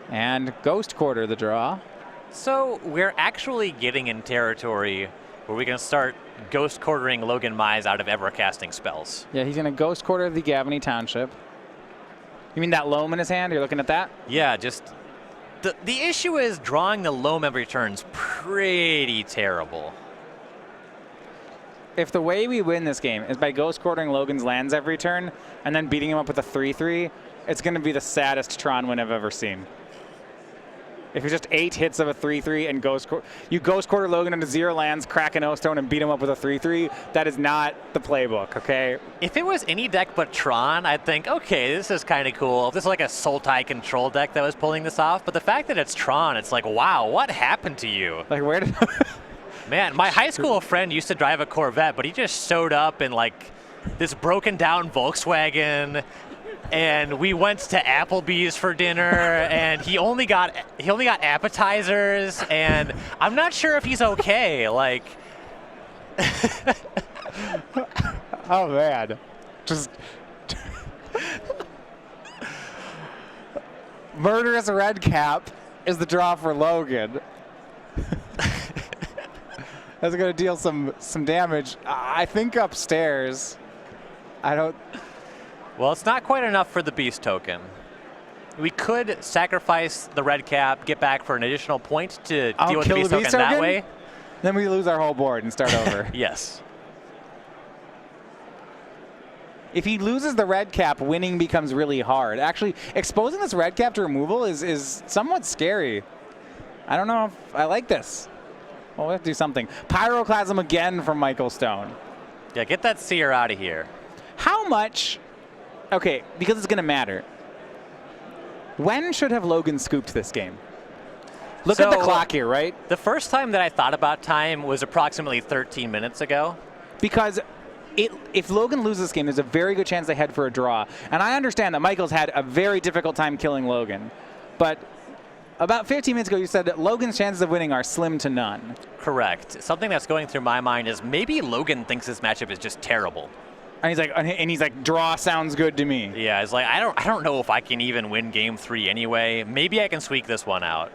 And Ghost Quarter the draw. So we're actually getting in territory where we can start Ghost Quartering Logan Mize out of ever casting spells. Yeah, he's going to Ghost Quarter the Gavany Township. You mean that loam in his hand? You're looking at that? Yeah, just the issue is drawing the loam every turn's pretty terrible. If the way we win this game is by Ghost Quartering Logan's lands every turn and then beating him up with a 3/3, it's going to be the saddest Tron win I've ever seen. If it's just 8 hits of a 3/3 and you Ghost Quarter Logan into 0 lands, crack an O-Stone, and beat him up with a 3/3, that is not the playbook, okay? If it was any deck but Tron, I'd think, okay, this is kind of cool. If this is like a Sultai control deck that was pulling this off, but the fact that it's Tron, it's like, wow, what happened to you? Like, where did... Man, my high school friend used to drive a Corvette, but he just showed up in like this broken down Volkswagen, and we went to Applebee's for dinner, and he only got appetizers, and I'm not sure if he's okay. Like, oh man, just Murderous Red Cap is the draw for Logan. That's going to deal some damage. I think upstairs. I don't. Well, it's not quite enough for the Beast token. We could sacrifice the red cap, get back for an additional point to deal with the Beast token that way. Then we lose our whole board and start over. Yes. If he loses the red cap, winning becomes really hard. Actually, exposing this red cap to removal is somewhat scary. I don't know if I like this. Well, we have to do something. Pyroclasm again from Michael Stone. Yeah, get that Seer out of here. How much... Okay, because it's going to matter. When should have Logan scooped this game? Look at the clock here, right? The first time that I thought about time was approximately 13 minutes ago. Because if Logan loses this game, there's a very good chance they head for a draw. And I understand that Michael's had a very difficult time killing Logan. But about 15 minutes ago, you said that Logan's chances of winning are slim to none. Correct. Something that's going through my mind is maybe Logan thinks this matchup is just terrible. And he's like, draw sounds good to me. Yeah, it's like, I don't know if I can even win game 3 anyway. Maybe I can squeak this one out.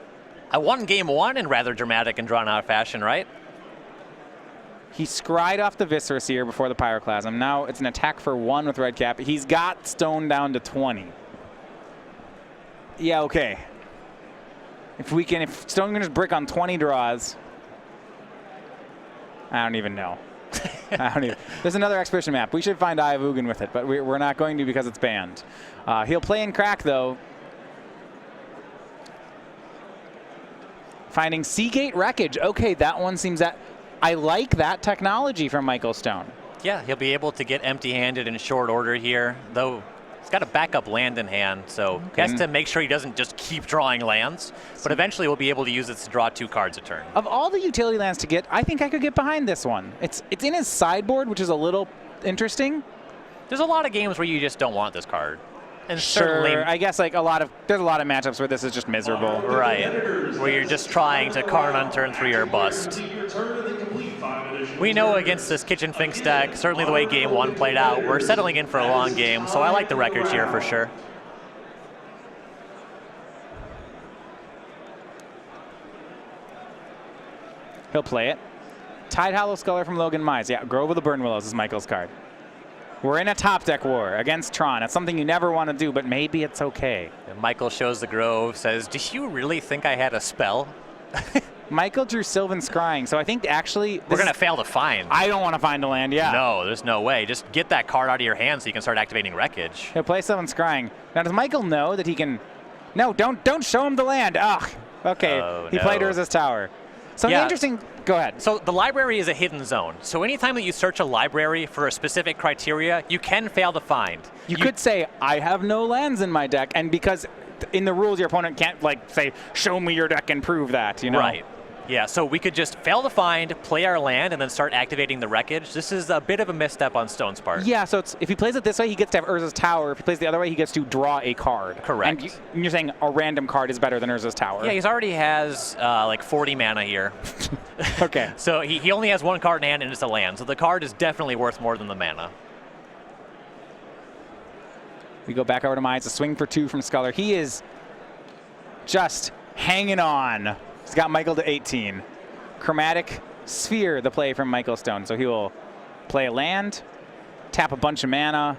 I won game 1 in rather dramatic and drawn out fashion, right? He scryed off the Viscera Seer before the Pyroclasm. Now it's an attack for 1 with red cap. He's got Stone down to 20. Yeah, okay. If Stone can just brick on 20 draws, I don't even know. There's another Expedition map. We should find Eye of Ugin with it, but we're not going to because it's banned. He'll play in crack, though. Finding Seagate Wreckage. Okay, that one seems that... I like that technology from Michael Stone. Yeah, he'll be able to get empty-handed in short order here, though he's got a backup land in hand, so he has to make sure he doesn't just keep drawing lands, but eventually we'll be able to use it to draw 2 cards a turn. Of all the utility lands to get, I think I could get behind this one. It's in his sideboard, which is a little interesting. There's a lot of games where you just don't want this card. And sure, certainly, I guess like there's a lot of matchups where this is just miserable. Right, where you're just trying to Karn on turn 3 or bust. We know against this Kitchen Finks deck, certainly the way game 1 played out, we're settling in for a long game, so I like the records here for sure. He'll play it. Tide Hollow Sculler from Logan Mize. Yeah, Grove of the Burn Willows is Michael's card. We're in a top deck war against Tron. That's something you never want to do, but maybe it's okay. And Michael shows the Grove, says, "Do you really think I had a spell?" Michael drew Sylvan Scrying, so I think actually we're going to fail to find. I don't want to find a land, yeah. No, there's no way. Just get that card out of your hand so you can start activating Wreckage. He'll play Sylvan Scrying. Now, does Michael know that he can... No, don't show him the land. Ugh. Okay, Oh, he no. played Urza's Tower. So Yeah. interesting... Go ahead. So the library is a hidden zone. So anytime that you search a library for a specific criteria, you can fail to find. You could say, I have no lands in my deck, and because in the rules your opponent can't, like, say, show me your deck and prove that, you know? Right. Yeah, so we could just fail to find, play our land, and then start activating the Wreckage. This is a bit of a misstep on Stone's part. Yeah, so if he plays it this way, he gets to have Urza's Tower. If he plays the other way, he gets to draw a card. Correct. And you're saying a random card is better than Urza's Tower. Yeah, he already has like 40 mana here. Okay. So he only has one card in hand, and it's a land. So the card is definitely worth more than the mana. We go back over to Mize, a swing for 2 from Sculler. He is just hanging on. He's got Michael to 18. Chromatic Sphere, the play from Michael Stone. So he will play a land, tap a bunch of mana,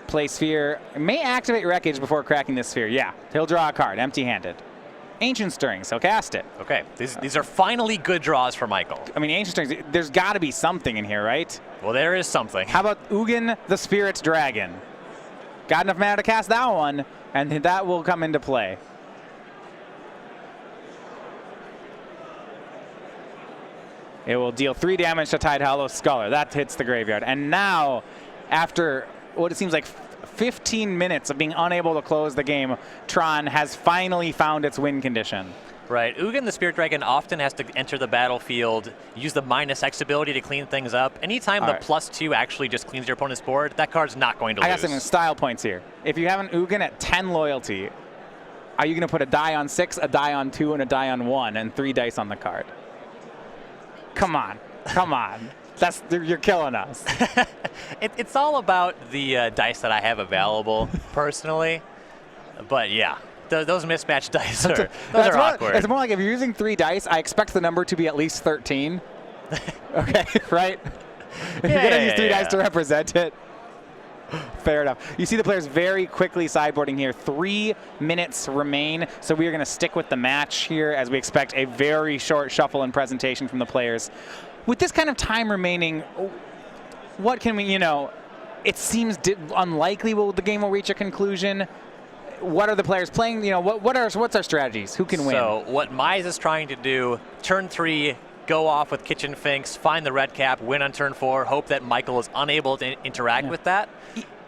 play Sphere. May activate Wreckage before cracking this Sphere. Yeah, he'll draw a card, empty-handed. Ancient Stirrings, he'll cast it. Okay, these are finally good draws for Michael. I mean, Ancient Stirrings, there's got to be something in here, right? Well, there is something. How about Ugin the Spirit's Dragon? Got enough mana to cast that one, and that will come into play. It will deal 3 damage to Tide Hollow Sculler. That hits the graveyard. And now, after what it seems like 15 minutes of being unable to close the game, Tron has finally found its win condition. Right. Ugin the Spirit Dragon often has to enter the battlefield, use the -X ability to clean things up. Anytime the +2 actually just cleans your opponent's board, that card's not going to lose. I got some style points here. If you have an Ugin at 10 loyalty, are you going to put a die on 6, a die on 2, and a die on 1, and 3 dice on the card? Come on. Come on. You're killing us. It's all about the dice that I have available, personally. But yeah, those mismatched dice are awkward. It's more like if you're using 3 dice, I expect the number to be at least 13. Okay, right? If you're going to use 3 dice to represent it. Fair enough. You see the players very quickly sideboarding here. 3 minutes remain, so we are going to stick with the match here as we expect a very short shuffle and presentation from the players. With this kind of time remaining, what can we, it seems unlikely the game will reach a conclusion. What are the players playing? What's our strategies? Who can win? So what Mize is trying to do, turn 3, go off with Kitchen Finks, find the red cap, win on turn 4, hope that Michael is unable to interact with that.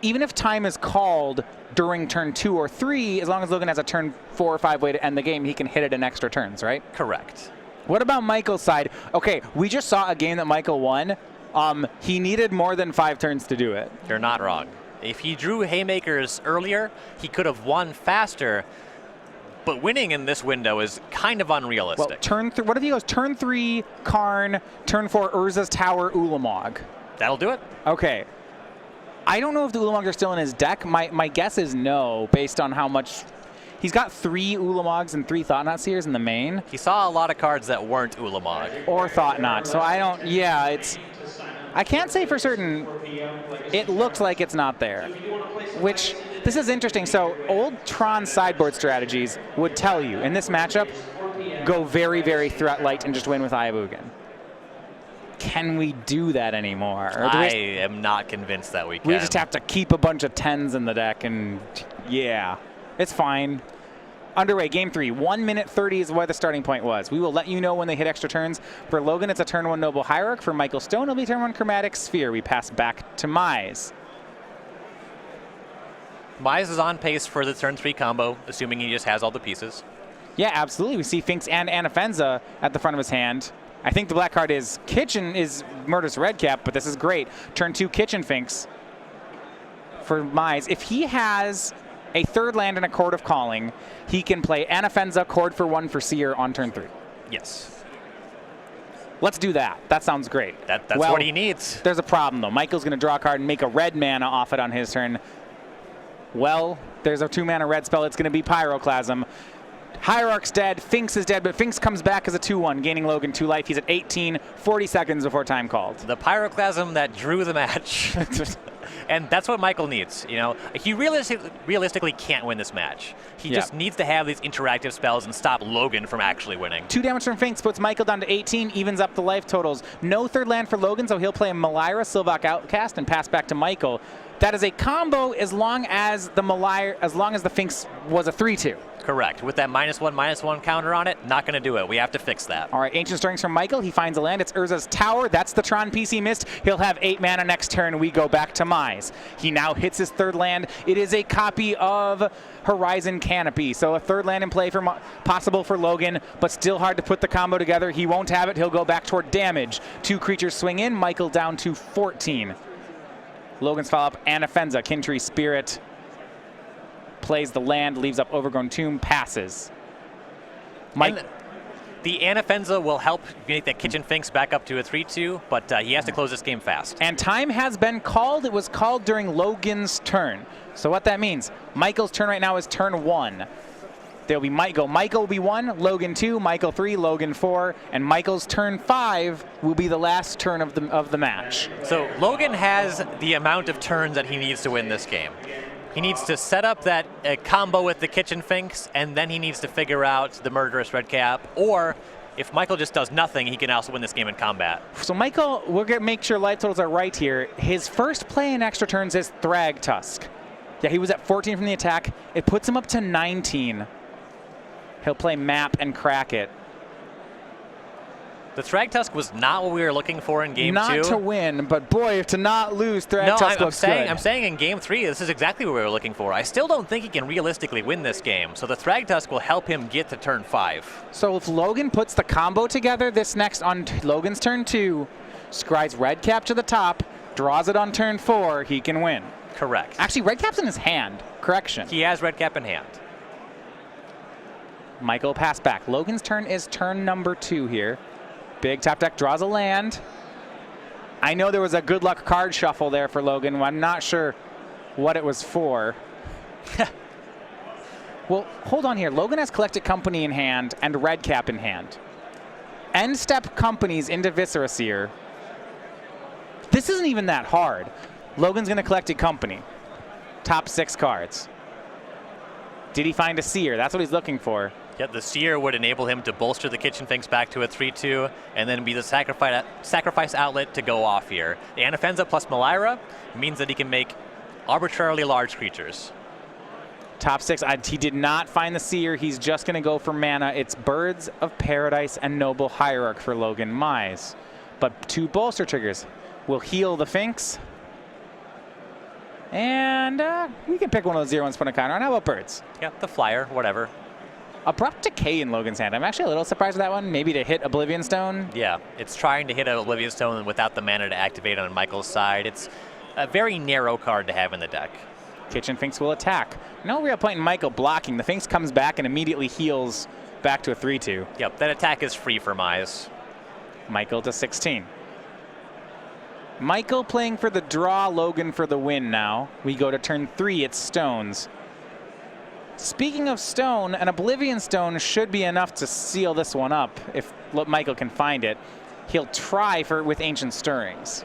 Even if time is called during turn 2 or 3, as long as Logan has a turn 4 or 5 way to end the game, he can hit it in extra turns, right? Correct. What about Michael's side? Okay, we just saw a game that Michael won. He needed more than 5 turns to do it. You're not wrong. If he drew Haymakers earlier, he could have won faster. But winning in this window is kind of unrealistic. Well, what if he goes turn 3, Karn, turn 4, Urza's Tower, Ulamog? That'll do it. Okay. I don't know if the Ulamogs are still in his deck. My guess is no, based on how much... He's got 3 Ulamogs and 3 Thought-Knot Seers in the main. He saw a lot of cards that weren't Ulamog. Or Thought-Knot, so I don't... Yeah, it's... I can't say for certain. It looks like it's not there. Which, this is interesting. So, old Tron sideboard strategies would tell you, in this matchup, go very, very threat light and just win with Eye of Ugin. Can we do that anymore? I am not convinced that we can. We just have to keep a bunch of 10s in the deck, and yeah, it's fine. Underway, game 3. 1 minute 30 is where the starting point was. We will let you know when they hit extra turns. For Logan, it's a turn 1 Noble Hierarch. For Michael Stone, it'll be turn 1 Chromatic Sphere. We pass back to Mize. Mize is on pace for the turn 3 combo, assuming he just has all the pieces. Yeah, absolutely. We see Finks and Anafenza at the front of his hand. I think the black card is Kitchen is Murderous Redcap, but this is great. Turn 2 Kitchen Finks for Mize. If he has a 3rd land and a Chord of Calling, he can play Anafenza, Chord for 1 for Seer on turn 3. Yes. Let's do that. That sounds great. That's what he needs. There's a problem, though. Michael's going to draw a card and make a red mana off it on his turn. Well, there's a 2-mana red spell. It's going to be Pyroclasm. Hierarch's dead, Finks is dead, but Finks comes back as a 2-1, gaining Logan 2 life. He's at 18, 40 seconds before time called. The pyroclasm that drew the match. And that's what Michael needs. You know, he realistically can't win this match. He just needs to have these interactive spells and stop Logan from actually winning. 2 damage from Finks puts Michael down to 18, evens up the life totals. No third land for Logan, so he'll play a Malira, Sylvok Outcast, and pass back to Michael. That is a combo as long as the Finks was a 3-2. Correct. With that -1/-1 counter on it, not going to do it. We have to fix that. All right, Ancient Stirrings from Michael. He finds a land. It's Urza's Tower. That's the Tron piece he missed. He'll have 8 mana next turn. We go back to Mize. He now hits his third land. It is a copy of Horizon Canopy. So a third land in play possible for Logan, but still hard to put the combo together. He won't have it. He'll go back toward damage. 2 creatures swing in. Michael down to 14. Logan's follow-up, Anafenza, Kintree Spirit. Plays the land, leaves up Overgrown Tomb, passes. The Anafenza will help make that Kitchen Finks back up to a 3-2, but he has to close this game fast. And time has been called. It was called during Logan's turn. So what that means, Michael's turn right now is turn 1. There'll be Michael will be 1, Logan 2, Michael 3, Logan 4, and Michael's turn 5 will be the last turn of the match. So Logan has the amount of turns that he needs to win this game. He needs to set up that combo with the Kitchen Finks, and then he needs to figure out the Murderous Redcap. Or if Michael just does nothing, he can also win this game in combat. So Michael, we're going to make sure life totals are right here. His first play in extra turns is Thragtusk. Yeah, he was at 14 from the attack. It puts him up to 19. He'll play Map and crack it. The Thragtusk was not what we were looking for in Game 2. Not to win, but boy, if to not lose, Thragtusk looks good. I'm saying in Game 3, this is exactly what we were looking for. I still don't think he can realistically win this game, so the Thragtusk will help him get to turn 5. So if Logan puts the combo together this next on Logan's turn 2, scries Redcap to the top, draws it on turn 4, he can win. Correct. Actually, Redcap's in his hand. Correction. He has Redcap in hand. Michael pass back. Logan's turn is turn number 2 here. Big top deck draws a land. I know there was a good luck card shuffle there for Logan. I'm not sure what it was for. Well, hold on here. Logan has Collected Company in hand and Redcap in hand. End step Companies into Viscera Seer. This isn't even that hard. Logan's going to Collected Company. Top 6 cards. Did he find a Seer? That's what he's looking for. Yet the Seer would enable him to bolster the Kitchen Finks back to a 3-2 and then be the sacrifice outlet to go off here. The Anafenza plus Malira means that he can make arbitrarily large creatures. Top 6, he did not find the Seer. He's just going to go for mana. It's Birds of Paradise and Noble Hierarch for Logan Mize. But 2 bolster triggers will heal the Finks. And we can pick one of those 0-1s, put a counter on. How about Birds? Yeah, the flyer, whatever. Abrupt Decay in Logan's hand. I'm actually a little surprised with that one. Maybe to hit Oblivion Stone. Yeah, it's trying to hit an Oblivion Stone without the mana to activate on Michael's side. It's a very narrow card to have in the deck. Kitchen Finks will attack. No real point in Michael blocking. The Finks comes back and immediately heals back to a 3-2. Yep, that attack is free for Mize. Michael to 16. Michael playing for the draw, Logan for the win now. We go to turn 3, it's Stones. Speaking of Stone, an Oblivion Stone should be enough to seal this one up if Michael can find it. He'll try with Ancient Stirrings.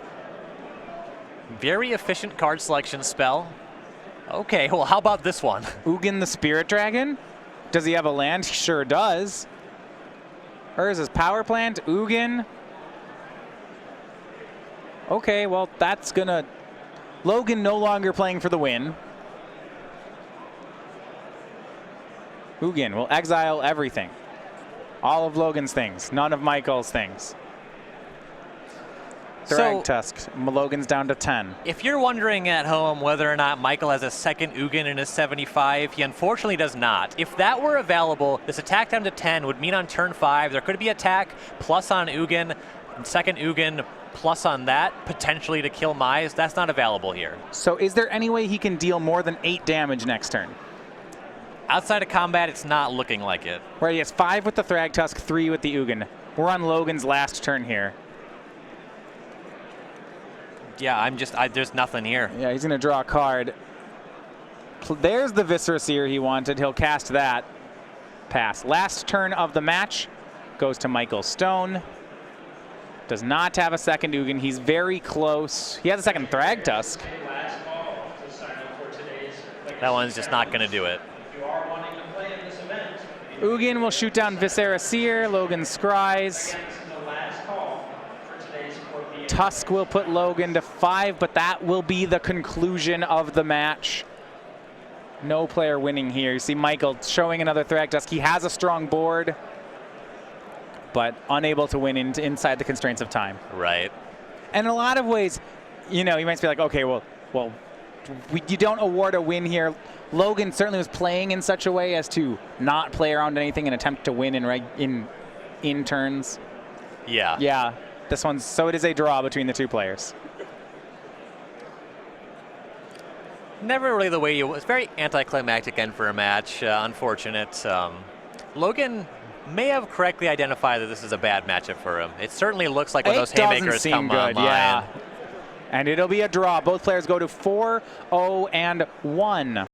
Very efficient card selection spell. Okay, well, how about this one? Ugin the Spirit Dragon? Does he have a land? He sure does. Urza's Power Plant, Ugin. Okay, well, that's gonna... Logan no longer playing for the win. Ugin will exile everything. All of Logan's things, none of Michael's things. Thragtusk, Logan's down to 10. If you're wondering at home whether or not Michael has a second Ugin in his 75, he unfortunately does not. If that were available, this attack down to 10 would mean on turn 5 there could be attack plus on Ugin, and second Ugin plus on that, potentially to kill Mize. That's not available here. So is there any way he can deal more than 8 damage next turn? Outside of combat, it's not looking like it. Right, he has 5 with the Thragtusk, 3 with the Ugin. We're on Logan's last turn here. Yeah, there's nothing here. Yeah, he's going to draw a card. There's the Viscera Seer he wanted. He'll cast that. pass. Last turn of the match goes to Michael Stone. Does not have a second Ugin. He's very close. He has a second Thragtusk. Last call to sign up for today's That one's just not going to do it. If you are wanting to play in this event, Ugin will shoot down Viscera Seer. Logan scries. again, this is the last call for today's Scorpion. Tusk will put Logan to 5, but that will be the conclusion of the match. No player winning here. You see Michael showing another Thragtusk. He has a strong board, but unable to win inside the constraints of time. Right. And in a lot of ways, you know, you might be like, okay, well, you don't award a win here. Logan certainly was playing in such a way as to not play around anything and attempt to win in turns. Yeah. Yeah, this one's, so it is a draw between the two players. Never really the way it's very anticlimactic end for a match. Unfortunate. Logan may have correctly identified that this is a bad matchup for him. It certainly looks like when those haymakers come online. Yeah. And it'll be a draw. Both players go to 4-0-1.